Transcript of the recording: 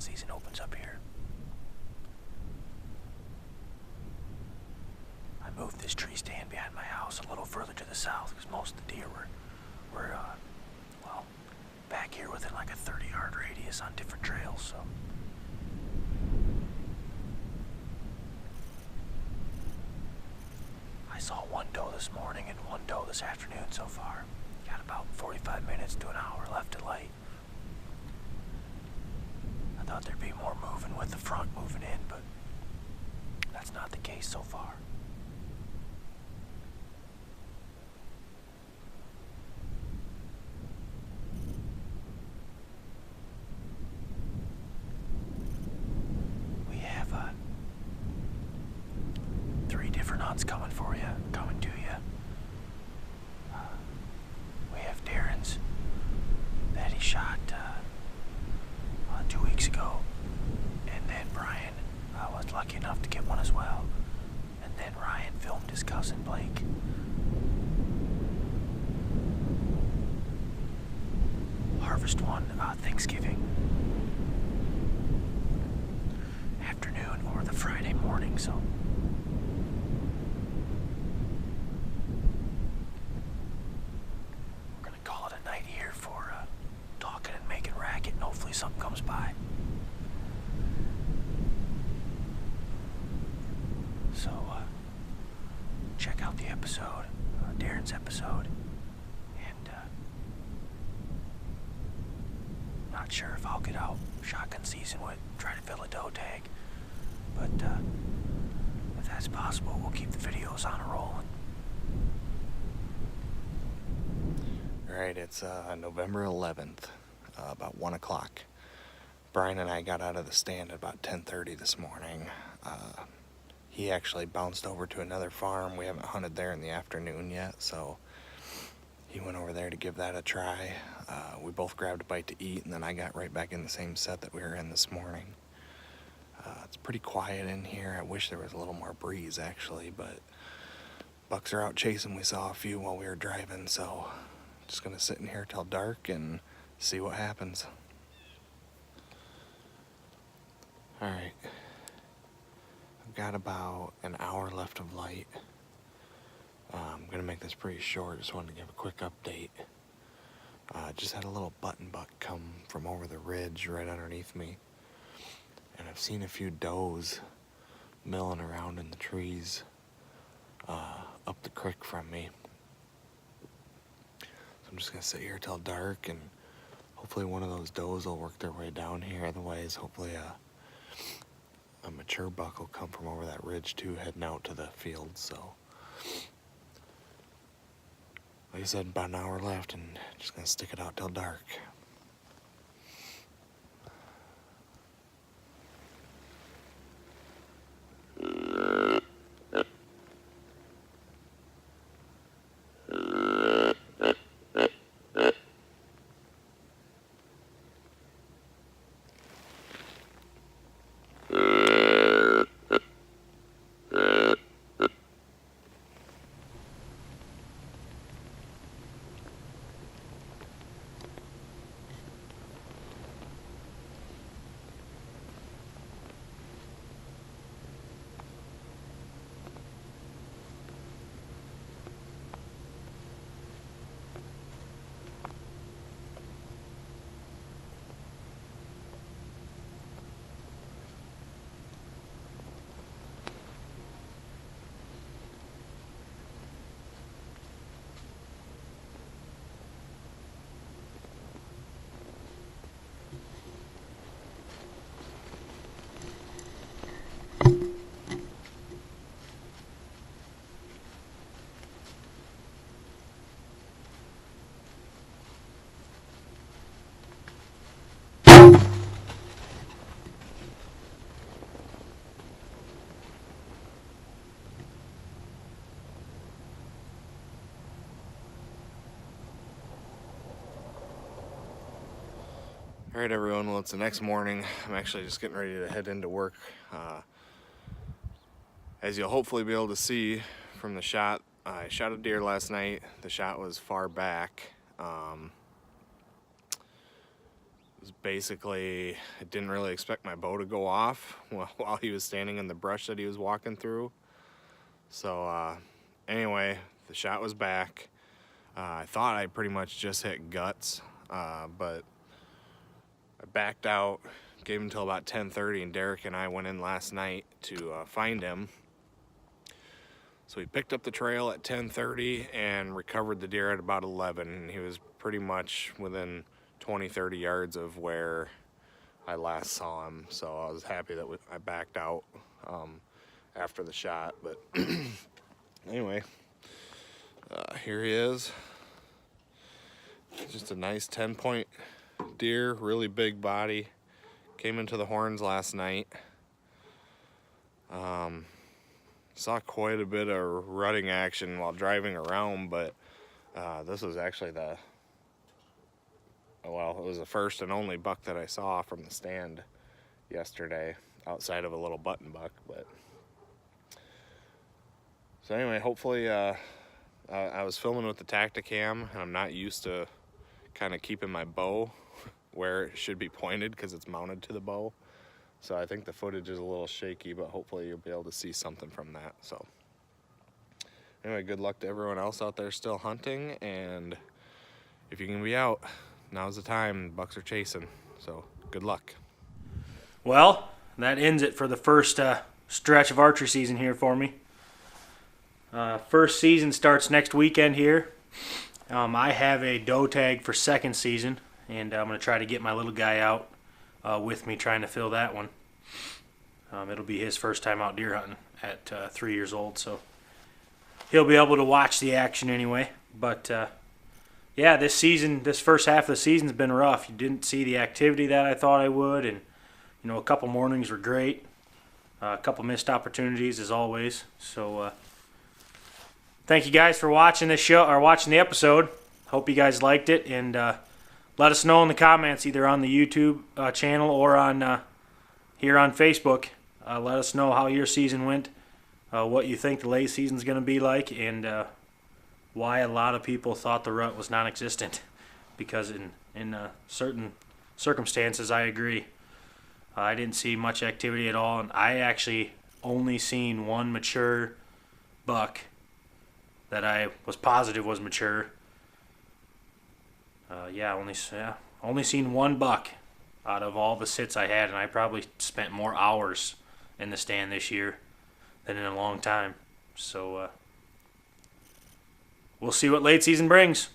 season opens up here. I moved this tree stand behind my house a little further to the south because most of the deer were back here within like a 30-yard radius on different trails, so. I saw one doe this morning and one doe this afternoon so far. Got about 45 minutes to an hour left at light. I thought there'd be more moving with the front moving in, but that's not the case so far. We have 3 different hunts coming to you. We have Darren's that he shot 2 weeks ago, and then Brian was lucky enough to get one as well, and then Ryan filmed his cousin Blake. Harvest one Thanksgiving afternoon or the Friday morning, so we're gonna call it a night here for talking and making racket, and hopefully something comes by. So check out the episode, Darren's episode, and not sure if I'll get out shotgun season with try to fill a doe tag, but if that's possible, we'll keep the videos on a rolling. Alright, it's November 11th, about 1 o'clock. Brian and I got out of the stand at about 10:30 this morning. He actually bounced over to another farm. We haven't hunted there in the afternoon yet, so he went over there to give that a try. We both grabbed a bite to eat, and then I got right back in the same set that we were in this morning. It's pretty quiet in here. I wish there was a little more breeze, actually, but bucks are out chasing. We saw a few while we were driving, so just gonna sit in here till dark and see what happens. Alright. I've got about an hour left of light. I'm gonna make this pretty short. Just wanted to give a quick update. Just had a little button buck come from over the ridge right underneath me, and I've seen a few does milling around in the trees up the creek from me. So I'm just gonna sit here till dark, and hopefully one of those does will work their way down here. Otherwise, hopefully a mature buck will come from over that ridge too, heading out to the field. So like I said, about an hour left, and just gonna stick it out till dark. Alright everyone, well it's the next morning. I'm actually just getting ready to head into work. As you'll hopefully be able to see from the shot, I shot a deer last night. The shot was far back. was basically, I didn't really expect my bow to go off while he was standing in the brush that he was walking through. So anyway, the shot was back. I thought I pretty much just hit guts, but I backed out, gave him until about 10:30, and Derek and I went in last night to find him. So we picked up the trail at 10:30 and recovered the deer at about 11, and he was pretty much within 20-30 yards of where I last saw him. So I was happy that I backed out after the shot. But anyway, here he is. Just a nice 10-point deer, really big body. Came into the horns last night. Saw quite a bit of rutting action while driving around, but this was actually it was the first and only buck that I saw from the stand yesterday, outside of a little button buck. But so anyway, hopefully I was filming with the Tacticam, and I'm not used to kind of keeping my bow where it should be pointed because it's mounted to the bow. So I think the footage is a little shaky, but hopefully you'll be able to see something from that. So anyway, good luck to everyone else out there still hunting, and if you can be out, now's the time. Bucks are chasing, so good luck. Well, that ends it for the first stretch of archery season here for me. First season starts next weekend here. I have a doe tag for second season, and I'm going to try to get my little guy out with me trying to fill that one. It'll be his first time out deer hunting at 3 years old, so he'll be able to watch the action anyway. But yeah, this first half of the season's been rough. You didn't see the activity that I thought I would, and a couple mornings were great. A couple missed opportunities as always. So thank you guys for watching this show or watching the episode. Hope you guys liked it, and let us know in the comments, either on the YouTube channel or on here on Facebook. Let us know how your season went, what you think the late season's going to be like, and why a lot of people thought the rut was non-existent. Because in certain circumstances, I agree. I didn't see much activity at all, and I actually only seen one mature buck that I was positive was mature. Only seen one buck out of all the sits I had, and I probably spent more hours in the stand this year than in a long time. So we'll see what late season brings.